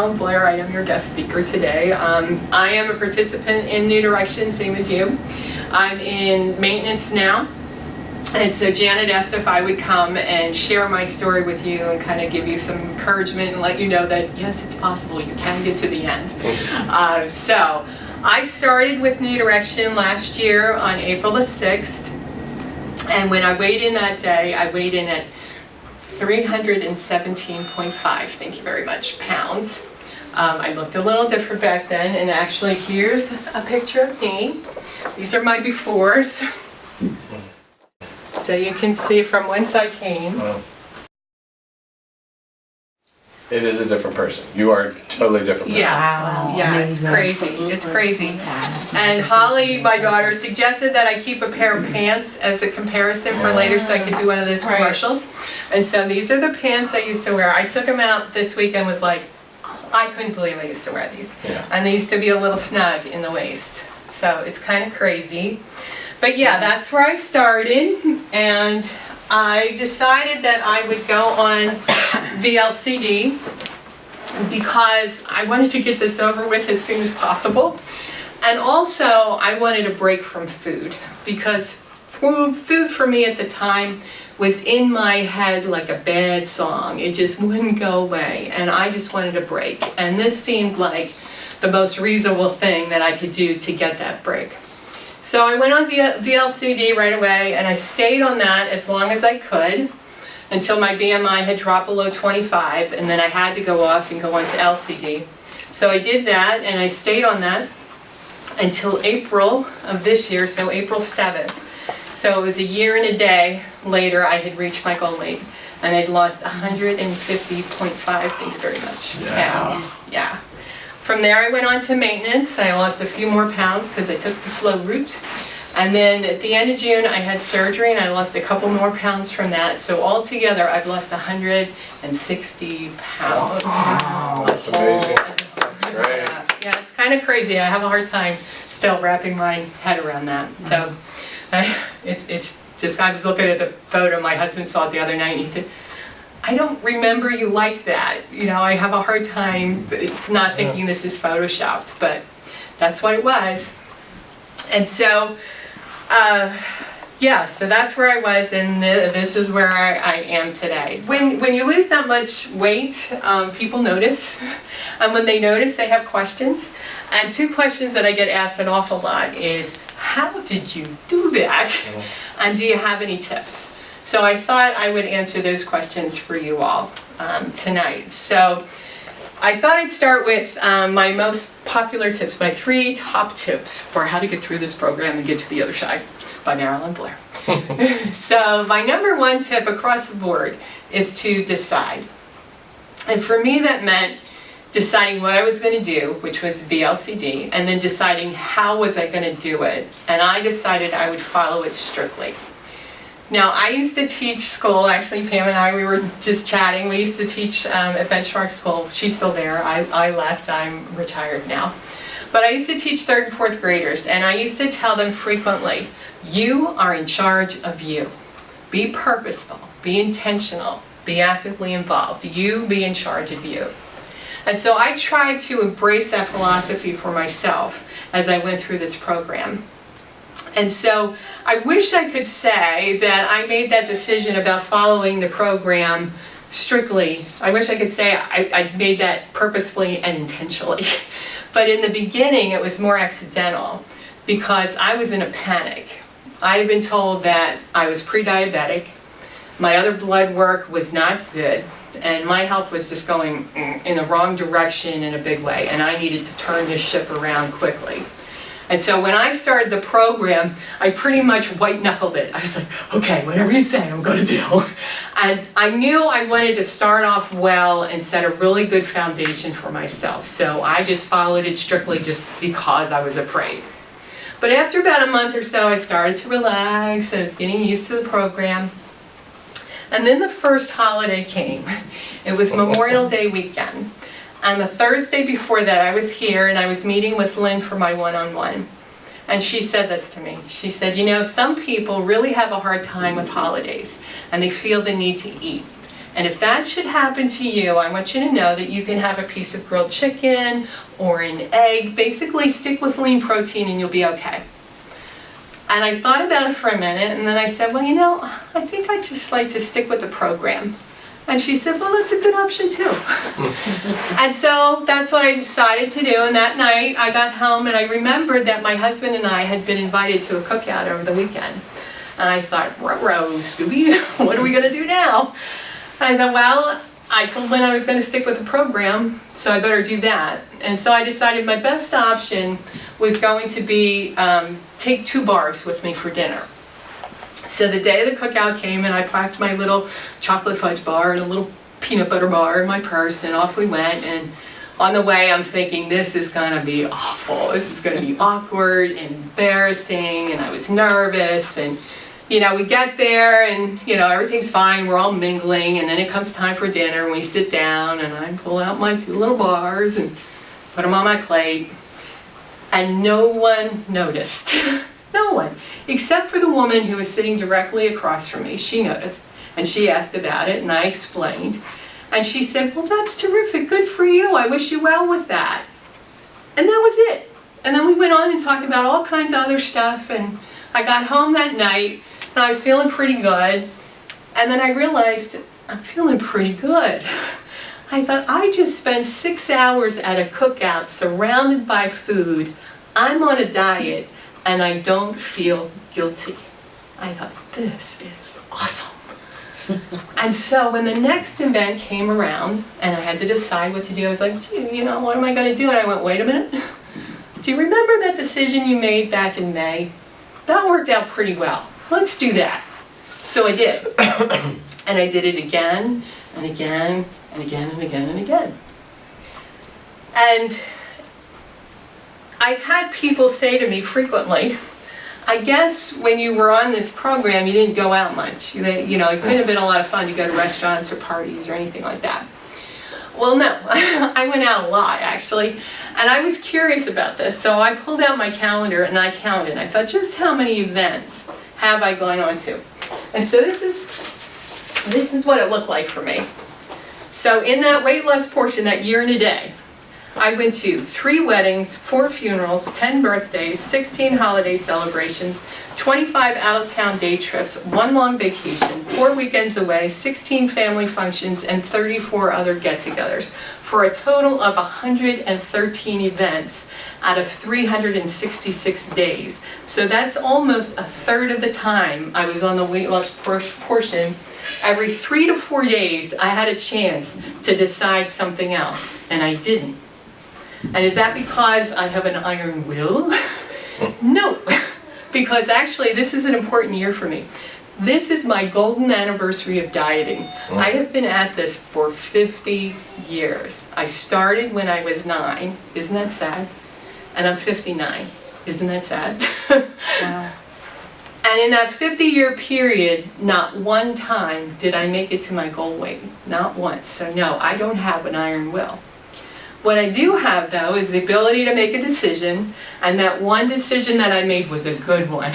Marilyn Blair. I am your guest speaker today. I am a participant in New Direction, same as you. I'm in maintenance now. And so Janet asked if I would come and share my story with you and kind of give you some encouragement and let you know that, yes, it's possible. You can get to the end. So I started with New Direction last year on April the 6th. And when I weighed in that day, I weighed in at 317.5, thank you very much, pounds. I looked a little different back then, and actually here's a picture of me. These are my befores. So you can see from whence I came. Wow. It is a different person. You are a totally different person. Yeah, Wow. yeah, it's crazy, it's crazy. And Holly, my daughter, suggested that I keep a pair of pants as a comparison for later so I could do one of those commercials. And so these are the pants I used to wear. I took them out this week and was like, I couldn't believe I used to wear these. Yeah. And they used to be a little snug in the waist. So it's kind of crazy. But yeah, that's where I started, and I decided that I would go on VLCD because I wanted to get this over with as soon as possible. And also, I wanted a break from food because food for me at the time was in my head like a bad song. It just wouldn't go away, and I just wanted a break. And this seemed like the most reasonable thing that I could do to get that break. So I went on VLCD right away, and I stayed on that as long as I could until my BMI had dropped below 25, and then I had to go off and go on to LCD. So I did that, and I stayed on that until April of this year, so April 7th. So it was a year and a day later I had reached my goal weight, and I'd lost 150.5, thank you very much, pounds. Yeah. From there I went on to maintenance. I lost a few more pounds because I took the slow route. And then at the end of June I had surgery and I lost a couple more pounds from that. So altogether I've lost 160 pounds. Wow, that's amazing. That's great. Yeah, it's kind of crazy. I have a hard time still wrapping my head around that. So it's just, I was looking at the photo my husband saw it the other night and he said, I don't remember you like that. You know, I have a hard time not thinking this is photoshopped, but that's what it was. And so, yeah, so that's where I was, and this is where I am today. When you lose that much weight, people notice, and when they notice, they have questions. And two questions that I get asked an awful lot is, how did you do that? And do you have any tips? So I thought I would answer those questions for you all tonight. So I thought I'd start with my most popular tips, my 3 top tips for how to get through this program and get to the other side by Marilyn Blair. So my number 1 tip across the board is to decide. And for me that meant deciding what I was going to do, which was VLCD, and then deciding how was I going to do it. And I decided I would follow it strictly. Now, I used to teach school, actually Pam and I, we were just chatting, we used to teach at Benchmark School. She's still there, I left, I'm retired now. But I used to teach 3rd and 4th graders, and I used to tell them frequently, you are in charge of you. Be purposeful, be intentional, be actively involved. You be in charge of you. And so I tried to embrace that philosophy for myself as I went through this program. And so I wish I could say that I made that decision about following the program strictly. I wish I could say I made that purposefully and intentionally. But in the beginning it was more accidental because I was in a panic. I had been told that I was pre-diabetic, my other blood work was not good, and my health was just going in the wrong direction in a big way, and I needed to turn this ship around quickly. And so when I started the program, I pretty much white-knuckled it. I was like, okay, whatever you say, I'm going to do. And I knew I wanted to start off well and set a really good foundation for myself. So I just followed it strictly just because I was afraid. But after about a month or so, I started to relax. I was getting used to the program. And then the first holiday came. It was Memorial Day weekend. And the Thursday before that, I was here and I was meeting with Lynn for my one-on-one. And she said this to me. She said, you know, some people really have a hard time with holidays and they feel the need to eat. And if that should happen to you, I want you to know that you can have a piece of grilled chicken or an egg. Basically, stick with lean protein and you'll be okay. And I thought about it for a minute, and then I said, well, I think I'd just like to stick with the program. And she said, well, that's a good option too. And so that's what I decided to do. And that night I got home and I remembered that my husband and I had been invited to a cookout over the weekend. And I thought, ruh-roh, Scooby, what are we going to do now? I thought, well, I told Lynn I was going to stick with the program, so I better do that. And so I decided my best option was going to be take 2 bars with me for dinner. So the day of the cookout came and I packed my little chocolate fudge bar and a little peanut butter bar in my purse, and off we went. And on the way I'm thinking, this is going to be awful. This is going to be awkward and embarrassing, and I was nervous. And we get there and, everything's fine. We're all mingling, and then it comes time for dinner and we sit down and I pull out my 2 little bars and put them on my plate. And no one noticed. No one. Except for the woman who was sitting directly across from me. She noticed and she asked about it and I explained. And she said, well, that's terrific. Good for you. I wish you well with that. And that was it. And then we went on and talked about all kinds of other stuff. And I got home that night and I was feeling pretty good. And then I realized I'm feeling pretty good. I thought, I just spent 6 hours at a cookout surrounded by food. I'm on a diet and I don't feel guilty. I thought, this is awesome. And so when the next event came around and I had to decide what to do, I was like, gee, what am I going to do? And I went, wait a minute. Do you remember that decision you made back in May? That worked out pretty well. Let's do that. So I did. And I did it again and again and again and again and again. And I've had people say to me frequently, I guess when you were on this program, you didn't go out much. It couldn't have been a lot of fun to go to restaurants or parties or anything like that. Well, no, I went out a lot, actually. And I was curious about this, so I pulled out my calendar and I counted. I thought, just how many events have I gone on to? And so this is what it looked like for me. So in that weight loss portion, that year and a day, I went to 3 weddings, 4 funerals, 10 birthdays, 16 holiday celebrations, 25 out-of-town day trips, 1 long vacation, 4 weekends away, 16 family functions, and 34 other get-togethers, for a total of 113 events out of 366 days. So that's almost a third of the time I was on the weight loss portion. Every 3 to 4 days, I had a chance to decide something else, and I didn't. And is that because I have an iron will? No, because actually this is an important year for me. This is my golden anniversary of dieting. I have been at this for 50 years. I started when I was 9. Isn't that sad? And I'm 59. Isn't that sad? Wow. And in that 50-year period, not one time did I make it to my goal weight. Not once. So no, I don't have an iron will. What I do have, though, is the ability to make a decision, and that one decision that I made was a good one,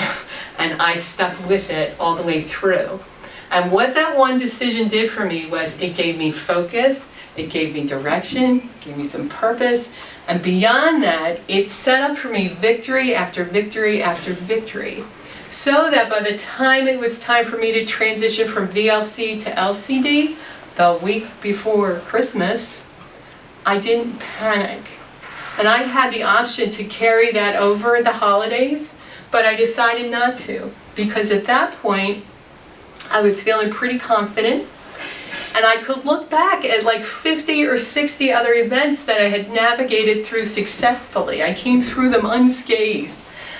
and I stuck with it all the way through. And what that one decision did for me was it gave me focus, it gave me direction, it gave me some purpose, and beyond that, it set up for me victory after victory after victory. So that by the time it was time for me to transition from VLC to LCD, the week before Christmas, I didn't panic. And I had the option to carry that over the holidays, but I decided not to, because at that point, I was feeling pretty confident, and I could look back at like 50 or 60 other events that I had navigated through successfully. I came through them unscathed.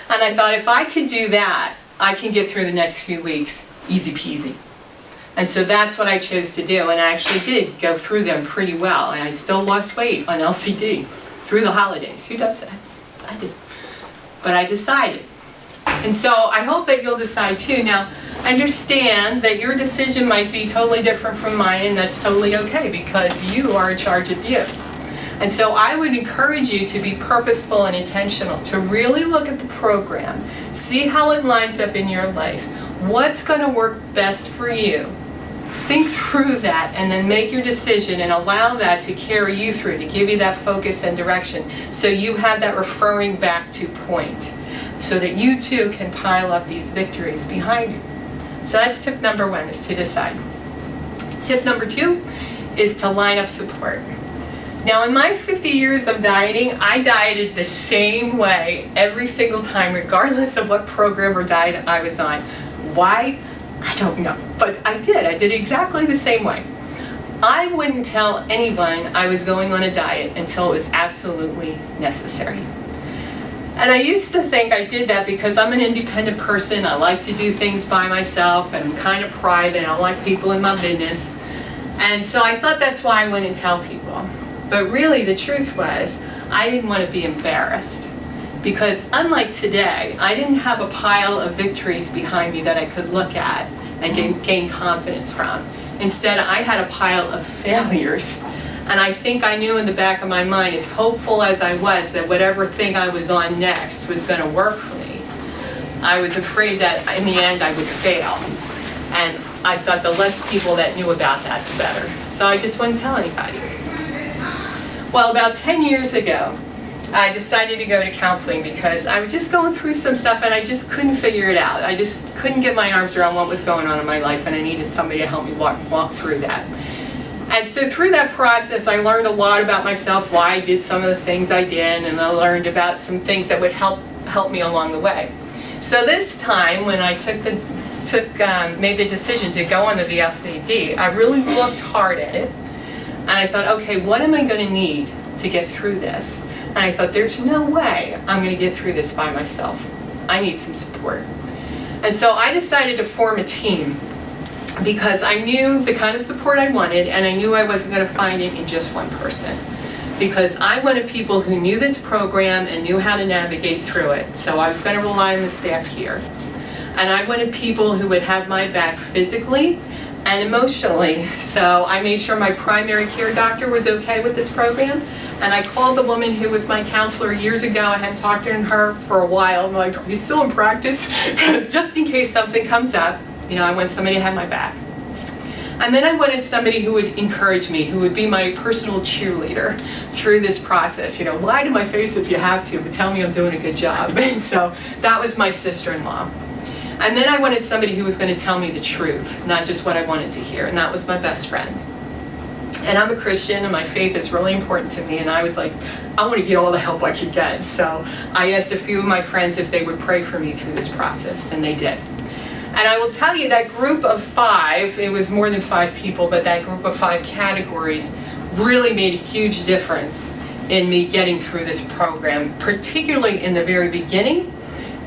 And I thought, if I could do that, I can get through the next few weeks easy peasy. And so that's what I chose to do, and I actually did go through them pretty well, and I still lost weight on LCD through the holidays. Who does that? I did. But I decided. And so I hope that you'll decide too. Now, understand that your decision might be totally different from mine, and that's totally okay, because you are in charge of you. And so I would encourage you to be purposeful and intentional, to really look at the program, see how it lines up in your life, what's going to work best for you, think through that and then make your decision and allow that to carry you through, to give you that focus and direction, so you have that referring back to point, so that you too can pile up these victories behind you. So that's tip number 1, is to decide. Tip number 2 is to line up support. Now, in my 50 years of dieting, I dieted the same way every single time, regardless of what program or diet I was on. Why? I don't know, but I did. I did exactly the same way. I wouldn't tell anyone I was going on a diet until it was absolutely necessary. And I used to think I did that because I'm an independent person. I like to do things by myself, and I'm kind of private. I don't like people in my business. And so I thought that's why I wouldn't tell people. But really, the truth was, I didn't want to be embarrassed. Because unlike today, I didn't have a pile of victories behind me that I could look at and gain confidence from. Instead, I had a pile of failures. And I think I knew in the back of my mind, as hopeful as I was that whatever thing I was on next was going to work for me, I was afraid that in the end I would fail. And I thought the less people that knew about that, the better. So I just wouldn't tell anybody. Well, about 10 years ago, I decided to go to counseling because I was just going through some stuff and I just couldn't figure it out. I just couldn't get my arms around what was going on in my life, and I needed somebody to help me walk through that. And so through that process, I learned a lot about myself, why I did some of the things I did, and I learned about some things that would help me along the way. So this time, when I made the decision to go on the VLCD, I really looked hard at it, and I thought, okay, what am I going to need to get through this? And I thought, there's no way I'm going to get through this by myself. I need some support. And so I decided to form a team, because I knew the kind of support I wanted, and I knew I wasn't going to find it in just one person. Because I wanted people who knew this program and knew how to navigate through it. So I was going to rely on the staff here. And I wanted people who would have my back physically and emotionally. So I made sure my primary care doctor was okay with this program. And I called the woman who was my counselor years ago. I hadn't talked to her for a while. I'm like, are you still in practice? Because just in case something comes up, I want somebody to have my back. And then I wanted somebody who would encourage me, who would be my personal cheerleader through this process. Lie to my face if you have to, but tell me I'm doing a good job. And so that was my sister-in-law. And then I wanted somebody who was going to tell me the truth, not just what I wanted to hear, and that was my best friend. And I'm a Christian, and my faith is really important to me, and I was like, I want to get all the help I could get. So I asked a few of my friends if they would pray for me through this process, and they did. And I will tell you, that group of 5, it was more than 5 people, but that group of 5 categories really made a huge difference in me getting through this program, particularly in the very beginning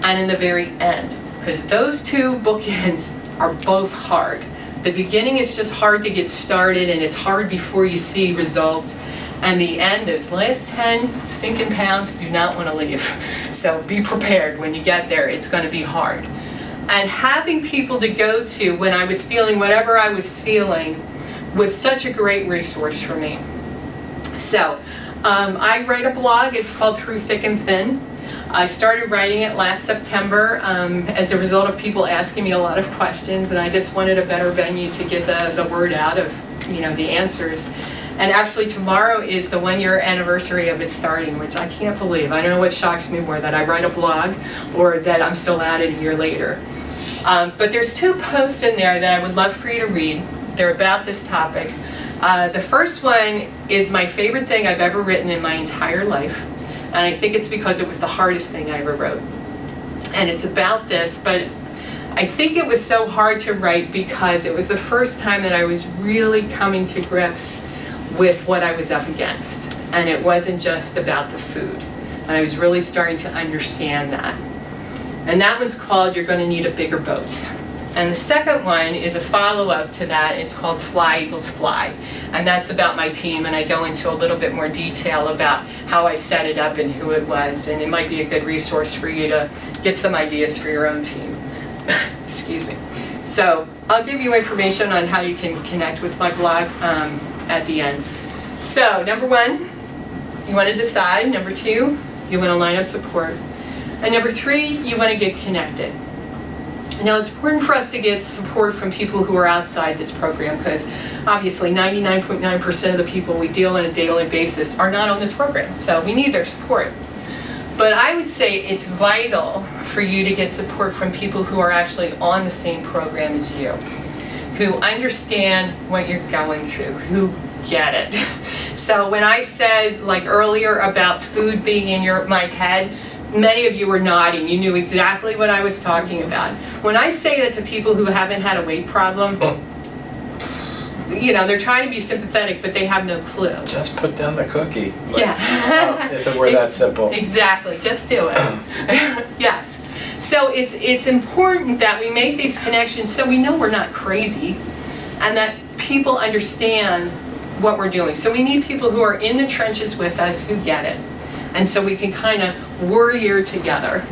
and in the very end, because those 2 bookends are both hard. The beginning is just hard to get started, and it's hard before you see results. And the end, those last 10 stinking pounds do not want to leave. So be prepared when you get there, it's going to be hard. And having people to go to when I was feeling whatever I was feeling was such a great resource for me. So I write a blog. It's called Through Thick and Thin. I started writing it last September as a result of people asking me a lot of questions, and I just wanted a better venue to get the word out of the answers. And actually tomorrow is the 1-year anniversary of it starting, which I can't believe. I don't know what shocks me more, that I write a blog or that I'm still at it a year later. But there's 2 posts in there that I would love for you to read. They're about this topic. The first one is my favorite thing I've ever written in my entire life. And I think it's because it was the hardest thing I ever wrote. And it's about this, but I think it was so hard to write because it was the first time that I was really coming to grips with what I was up against. And it wasn't just about the food. And I was really starting to understand that. And that one's called You're Going to Need a Bigger Boat. And the second one is a follow-up to that. It's called Fly Eagles Fly. And that's about my team, and I go into a little bit more detail about how I set it up and who it was. And it might be a good resource for you to get some ideas for your own team. Excuse me. So I'll give you information on how you can connect with my blog at the end. So number 1, you want to decide. Number 2, you want to line up support. And number 3, you want to get connected. Now, it's important for us to get support from people who are outside this program, because obviously 99.9% of the people we deal on a daily basis are not on this program, so we need their support. But I would say it's vital for you to get support from people who are actually on the same program as you, who understand what you're going through, who get it. So when I said, like earlier, about food being in my head, many of you were nodding. You knew exactly what I was talking about. When I say that to people who haven't had a weight problem, you know, they're trying to be sympathetic, but they have no clue. Just put down the cookie. Yeah. If it were that simple. Exactly, just do it. Yes. So it's important that we make these connections so we know we're not crazy, and that people understand what we're doing. So we need people who are in the trenches with us who get it. And so we can kind of warrior together.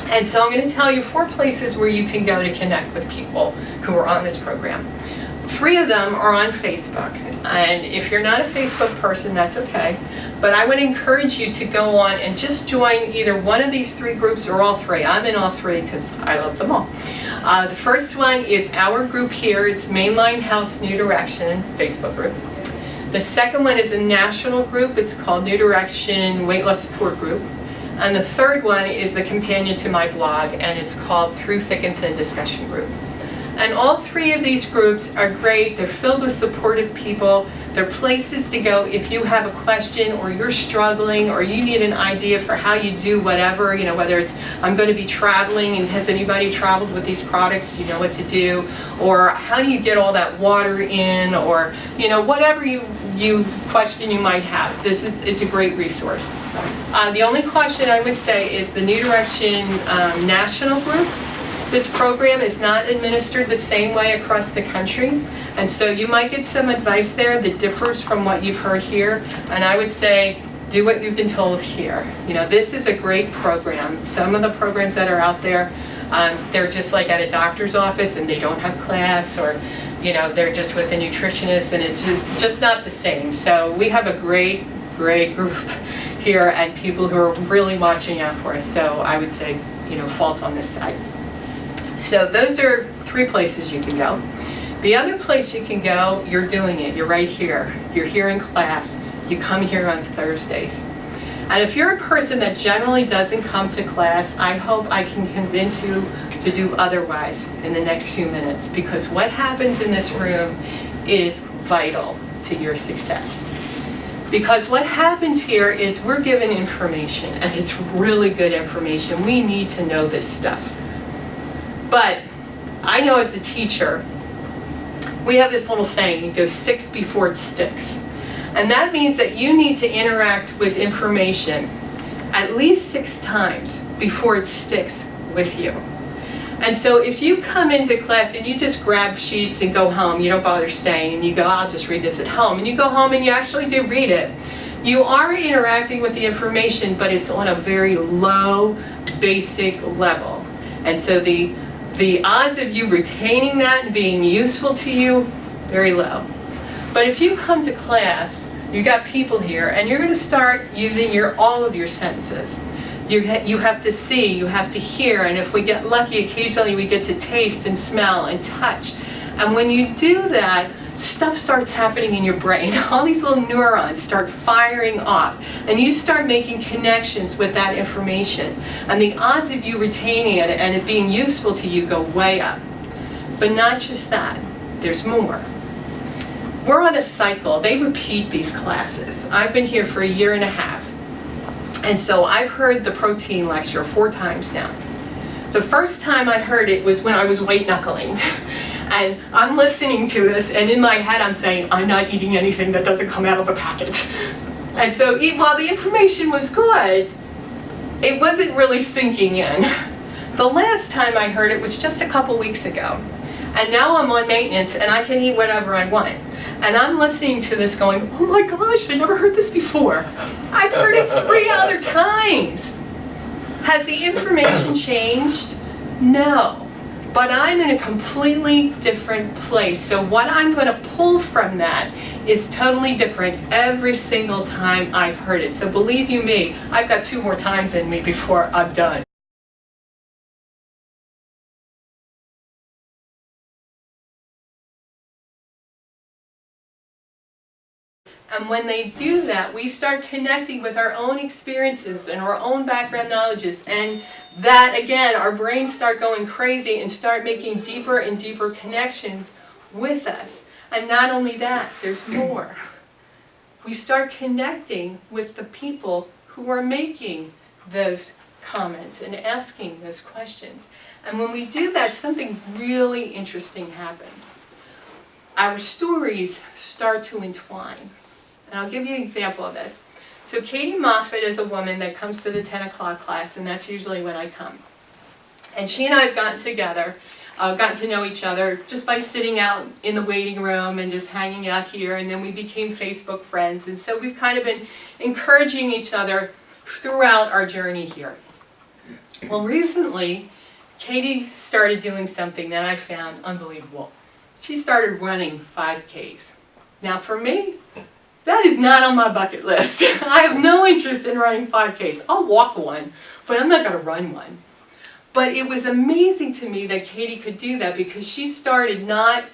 And so I'm going to tell you 4 places where you can go to connect with people who are on this program. 3 of them are on Facebook. And if you're not a Facebook person, that's okay. But I would encourage you to go on and just join either one of these 3 groups or all 3. I'm in all 3 because I love them all. The first one is our group here. It's Mainline Health New Direction Facebook group. The second one is a national group. It's called New Direction Weight Loss Support Group. And the third one is the companion to my blog, and it's called Through Thick and Thin Discussion Group. And all 3 of these groups are great. They're filled with supportive people. They're places to go if you have a question, or you're struggling, or you need an idea for how you do whatever, you know, whether it's I'm going to be traveling and has anybody traveled with these products, do you know what to do, or how do you get all that water in, or, you know, whatever you question you might have. It's a great resource. The only question I would say is the New Direction National Group. This program is not administered the same way across the country, and so you might get some advice there that differs from what you've heard here, and I would say do what you've been told here. You know, this is a great program. Some of the programs that are out there, they're just like at a doctor's office and they don't have class, or, you know, they're just with a nutritionist, and it's just not the same. So we have a great group here and people who are really watching out for us, so I would say, you know, fault on this side. So those are 3 places you can go. The other place you can go, you're doing it. You're right here. You're here in class. You come here on Thursdays. And if you're a person that generally doesn't come to class, I hope I can convince you to do otherwise in the next few minutes, because what happens in this room is vital to your success. Because what happens here is we're given information, and it's really good information. We need to know this stuff. But I know as a teacher, we have this little saying, it goes 6 before it sticks. And that means that you need to interact with information at least 6 times before it sticks with you. And so if you come into class and you just grab sheets and go home, you don't bother staying, and you go, I'll just read this at home, and you go home and you actually do read it, you are interacting with the information, but it's on a very low, basic level. And so the odds of you retaining that and being useful to you, very low. But if you come to class, you got people here, and you're going to start using all of your senses. You have to see, you have to hear, and if we get lucky, occasionally we get to taste and smell and touch. And when you do that, stuff starts happening in your brain. All these little neurons start firing off, and you start making connections with that information. And the odds of you retaining it and it being useful to you go way up. But not just that, there's more. We're on a cycle. They repeat these classes. I've been here for 1.5 years. And so I've heard the protein lecture 4 times now. The first time I heard it was when I was white knuckling. And I'm listening to this, and in my head I'm saying, I'm not eating anything that doesn't come out of a packet. And so while the information was good, it wasn't really sinking in. The last time I heard it was just a couple weeks ago. And now I'm on maintenance, and I can eat whatever I want. And I'm listening to this going, oh my gosh, I never heard this before. I've heard it 3 other times. Has the information changed? No. But I'm in a completely different place. So what I'm going to pull from that is totally different every single time I've heard it. So believe you me, I've got 2 more times in me before I'm done. And when they do that, we start connecting with our own experiences and our own background knowledges. And that, again, our brains start going crazy and start making deeper and deeper connections with us. And not only that, there's more. We start connecting with the people who are making those comments and asking those questions. And when we do that, something really interesting happens. Our stories start to entwine. And I'll give you an example of this. So Katie Moffitt is a woman that comes to the 10 o'clock class, and that's usually when I come. And she and I have gotten together, gotten to know each other just by sitting out in the waiting room and just hanging out here, and then we became Facebook friends. And so we've kind of been encouraging each other throughout our journey here. Well, recently, Katie started doing something that I found unbelievable. She started running 5Ks. Now for me, that is not on my bucket list. I have no interest in running 5Ks. I'll walk one, but I'm not going to run one. But it was amazing to me that Katie could do that because she started not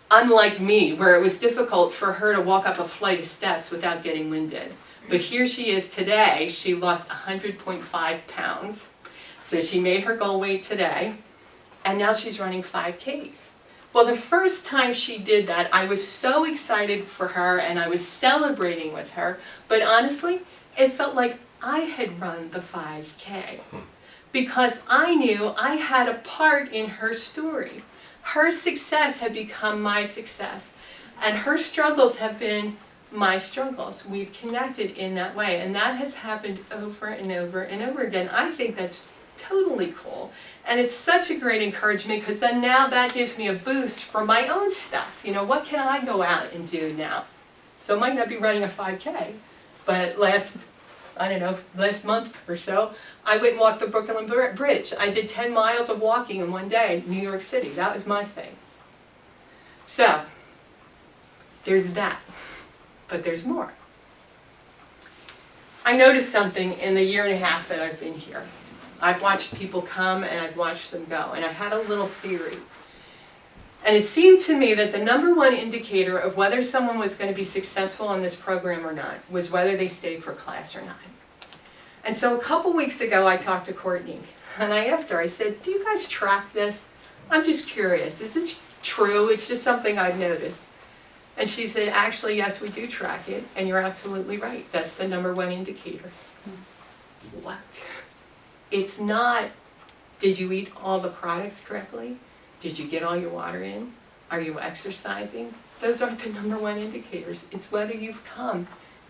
unlike me, where it was difficult for her to walk up a flight of steps without getting winded. But here she is today. She lost 100.5 pounds. So she made her goal weight today, and now she's running 5Ks. Well, the first time she did that, I was so excited for her and I was celebrating with her, but honestly, it felt like I had run the 5K because I knew I had a part in her story. Her success had become my success, and her struggles have been my struggles. We've connected in that way, and that has happened over and over and over again. I think that's totally cool. And it's such a great encouragement because then now that gives me a boost for my own stuff. You know, what can I go out and do now? So I might not be running a 5K, but last month or so, I went and walked the Brooklyn Bridge. I did 10 miles of walking in one day in New York City. That was my thing. So, there's that. But there's more. I noticed something in the year and a half that I've been here. I've watched people come and I've watched them go, and I had a little theory. And it seemed to me that the number one indicator of whether someone was going to be successful in this program or not was whether they stayed for class or not. And so a couple weeks ago I talked to Courtney, and I asked her, I said, do you guys track this? I'm just curious, is this true? It's just something I've noticed. And she said, actually, yes, we do track it, and you're absolutely right. That's the number one indicator. What? It's not, did you eat all the products correctly? Did you get all your water in? Are you exercising? Those aren't the number one indicators. It's whether you've come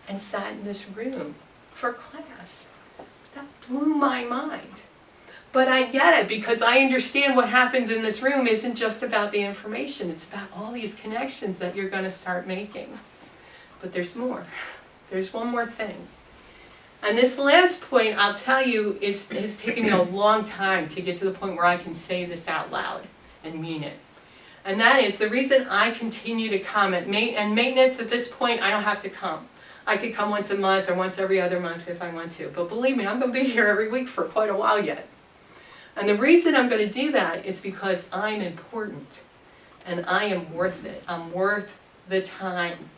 and sat in this room for class. That blew my mind. But I get it because I understand what happens in this room isn't just about the information. It's about all these connections that you're going to start making. But there's more. There's one more thing. And this last point, I'll tell you, it has taken me a long time to get to the point where I can say this out loud and mean it. And that is the reason I continue to come and maintenance at this point, I don't have to come. I could come once a month or once every other month if I want to. But believe me, I'm going to be here every week for quite a while yet. And the reason I'm going to do that is because I'm important. And I am worth it. I'm worth the time.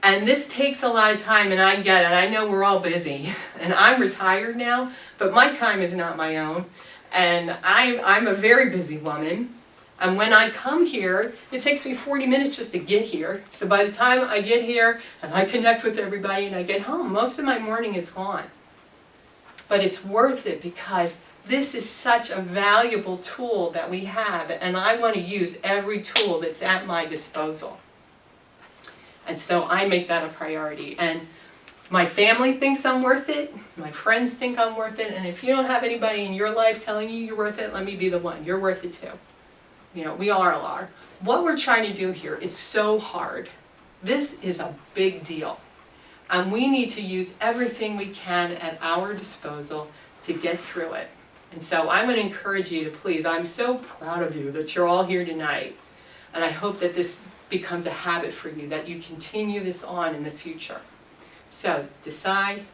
And this takes a lot of time, and I get it. I know we're all busy. And I'm retired now, but my time is not my own. And I'm a very busy woman. And when I come here, it takes me 40 minutes just to get here. So by the time I get here and I connect with everybody and I get home, most of my morning is gone. But it's worth it because this is such a valuable tool that we have, and I want to use every tool that's at my disposal. And so I make that a priority. And my family thinks I'm worth it. My friends think I'm worth it. And if you don't have anybody in your life telling you you're worth it, let me be the one. You're worth it too. You know, we all are. What we're trying to do here is so hard. This is a big deal. And we need to use everything we can at our disposal to get through it. And so I'm going to encourage you to please, I'm so proud of you that you're all here tonight. And I hope that this becomes a habit for you, that you continue this on in the future. So decide,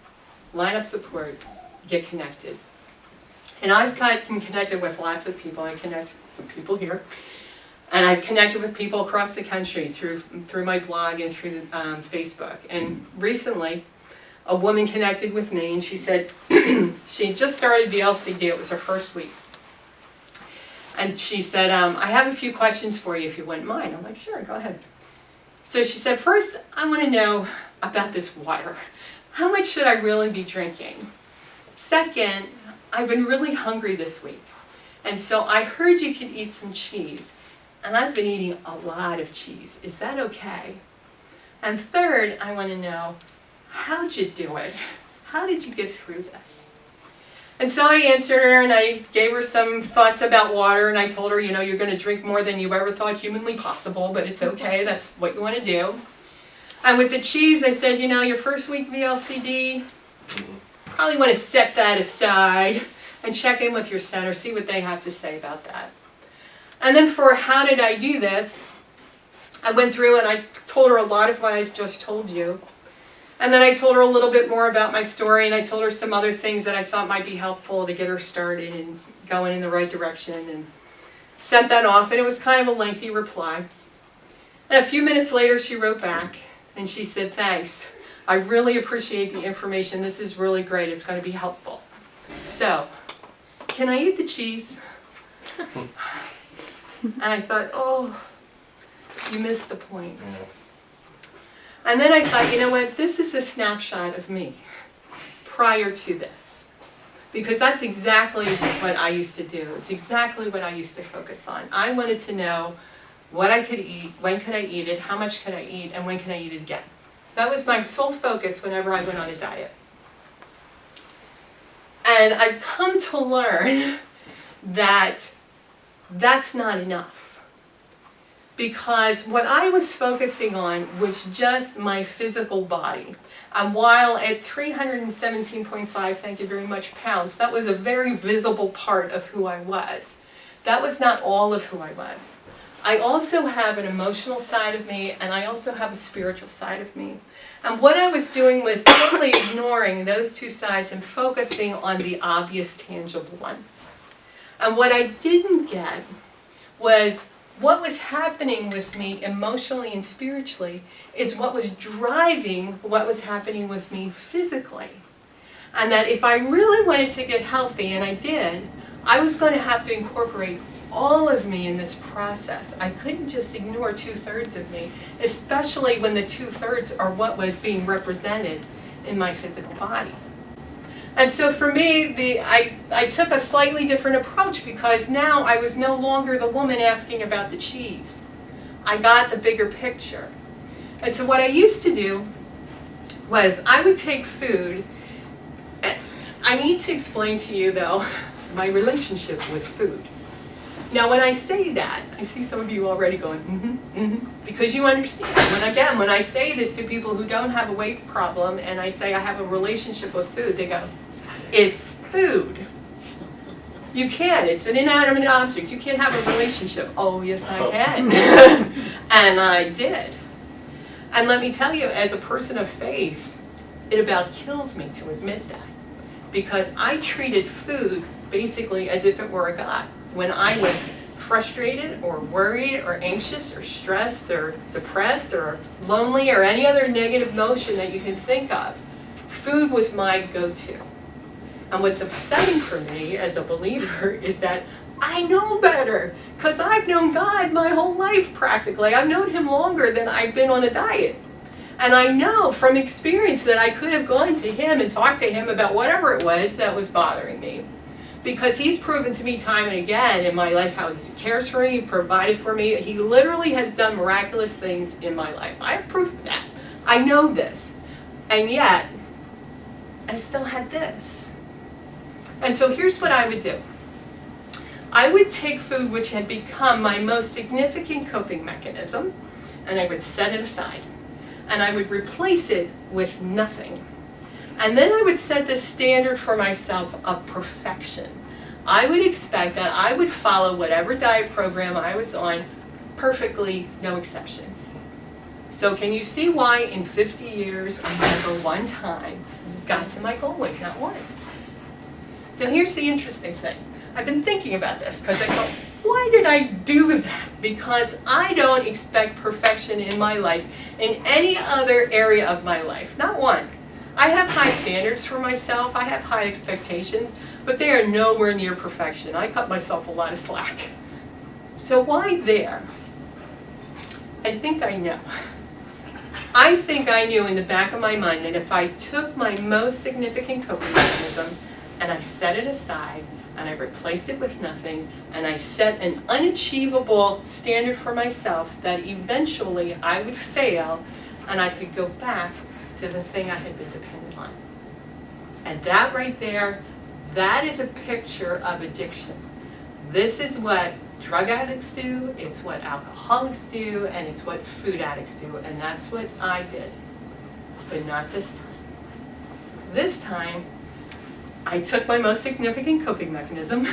line up support, get connected. And I've gotten connected with lots of people. I connect with people here. And I've connected with people across the country through my blog and through Facebook. And recently, a woman connected with me and she said she had just started VLCD, it was her first week. And she said, I have a few questions for you if you wouldn't mind. I'm like, sure, go ahead. So she said, first, I want to know about this water. How much should I really be drinking? Second, I've been really hungry this week. And so I heard you could eat some cheese. And I've been eating a lot of cheese. Is that okay? And third, I want to know, how'd you do it? How did you get through this? And so I answered her and I gave her some thoughts about water and I told her, you're going to drink more than you ever thought humanly possible, but it's okay, that's what you want to do. And with the cheese, I said, your first week VLCD, probably want to set that aside and check in with your center, see what they have to say about that. And then for how did I do this, I went through and I told her a lot of what I've just told you. And then I told her a little bit more about my story and I told her some other things that I thought might be helpful to get her started and going in the right direction and sent that off, and it was kind of a lengthy reply. And a few minutes later she wrote back and she said, thanks, I really appreciate the information, this is really great, it's going to be helpful. So, can I eat the cheese? And I thought, oh, you missed the point. And then I thought, you know what, this is a snapshot of me prior to this. Because that's exactly what I used to do. It's exactly what I used to focus on. I wanted to know what I could eat, when could I eat it, how much could I eat, and when can I eat it again. That was my sole focus whenever I went on a diet. And I've come to learn that that's not enough. Because what I was focusing on was just my physical body. And while at 317.5, thank you very much, pounds, that was a very visible part of who I was. That was not all of who I was. I also have an emotional side of me, and I also have a spiritual side of me. And what I was doing was totally ignoring those two sides and focusing on the obvious, tangible one. And what I didn't get was what was happening with me emotionally and spiritually is what was driving what was happening with me physically. And that if I really wanted to get healthy, and I did, I was going to have to incorporate all of me in this process. I couldn't just ignore 2/3 of me, especially when the 2/3 are what was being represented in my physical body. And so for me, I took a slightly different approach because now I was no longer the woman asking about the cheese. I got the bigger picture. And so what I used to do was I would take food. I need to explain to you, though, my relationship with food. Now, when I say that, I see some of you already going, because you understand. When I say this to people who don't have a weight problem and I say I have a relationship with food, they go, it's food. You can't. It's an inanimate object. You can't have a relationship. Oh, yes, I can. And I did. And let me tell you, as a person of faith, it about kills me to admit that. Because I treated food basically as if it were a god. When I was frustrated or worried or anxious or stressed or depressed or lonely or any other negative emotion that you can think of, food was my go-to. And what's upsetting for me as a believer is that I know better, because I've known God my whole life practically. I've known Him longer than I've been on a diet. And I know from experience that I could have gone to Him and talked to Him about whatever it was that was bothering me. Because He's proven to me time and again in my life how He cares for me, provided for me. He literally has done miraculous things in my life. I have proof of that. I know this. And yet, I still had this. And so here's what I would do. I would take food which had become my most significant coping mechanism, and I would set it aside. And I would replace it with nothing. And then I would set the standard for myself of perfection. I would expect that I would follow whatever diet program I was on perfectly, no exception. So can you see why in 50 years I never one time got to my goal weight, not once? Now here's the interesting thing. I've been thinking about this because I thought, Why did I do that? Because I don't expect perfection in my life in any other area of my life, not one. I have high standards for myself, I have high expectations, but they are nowhere near perfection. I cut myself a lot of slack. So why there? I think I know. I think I knew in the back of my mind that if I took my most significant coping mechanism and I set it aside and I replaced it with nothing and I set an unachievable standard for myself, that eventually I would fail and I could go back to the thing I had been dependent on. And that right there, that is a picture of addiction. This is what drug addicts do, it's what alcoholics do, and it's what food addicts do, and that's what I did. But not this time. This time, I took my most significant coping mechanism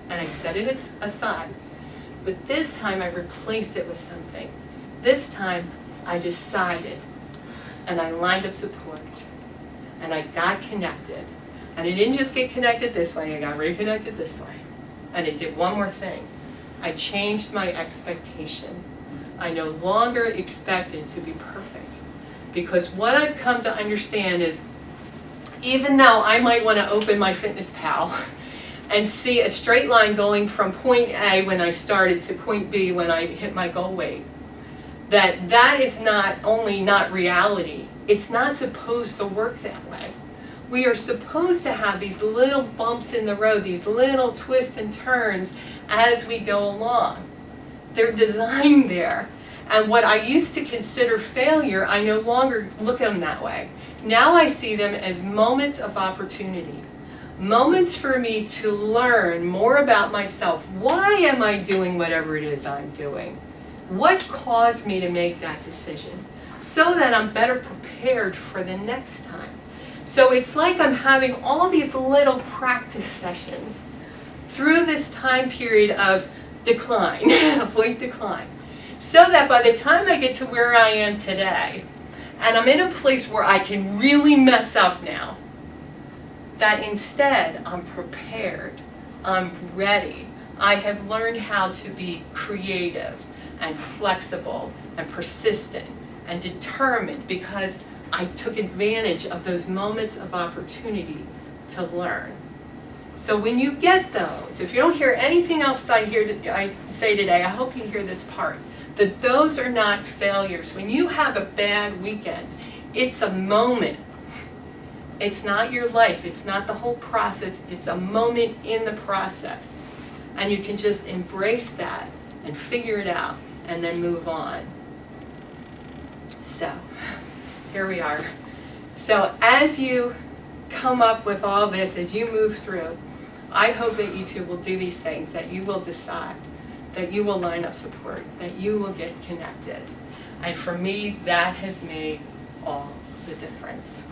and I set it aside. But this time I replaced it with something. This time I decided and I lined up support and I got connected. And I didn't just get connected this way, I got reconnected this way. And it did one more thing. I changed my expectation. I no longer expected to be perfect. Because what I've come to understand is, even though I might want to open my FitnessPal and see a straight line going from point A when I started to point B when I hit my goal weight, that is not only not reality, it's not supposed to work that way. We are supposed to have these little bumps in the road, these little twists and turns as we go along. They're designed there. And what I used to consider failure, I no longer look at them that way. Now I see them as moments of opportunity. Moments for me to learn more about myself. Why am I doing whatever it is I'm doing? What caused me to make that decision? So that I'm better prepared for the next time. So it's like I'm having all these little practice sessions through this time period of decline, of weight decline, so that by the time I get to where I am today, and I'm in a place where I can really mess up now, that instead I'm prepared, I'm ready, I have learned how to be creative and flexible and persistent and determined because I took advantage of those moments of opportunity to learn. So when you get those, if you don't hear anything else I say today, I hope you hear this part, that those are not failures. When you have a bad weekend, it's a moment. It's not your life. It's not the whole process. It's a moment in the process. And you can just embrace that and figure it out and then move on. So here we are. So as you come up with all this, as you move through, I hope that you too will do these things, that you will decide, that you will line up support, that you will get connected. And for me, that has made all the difference.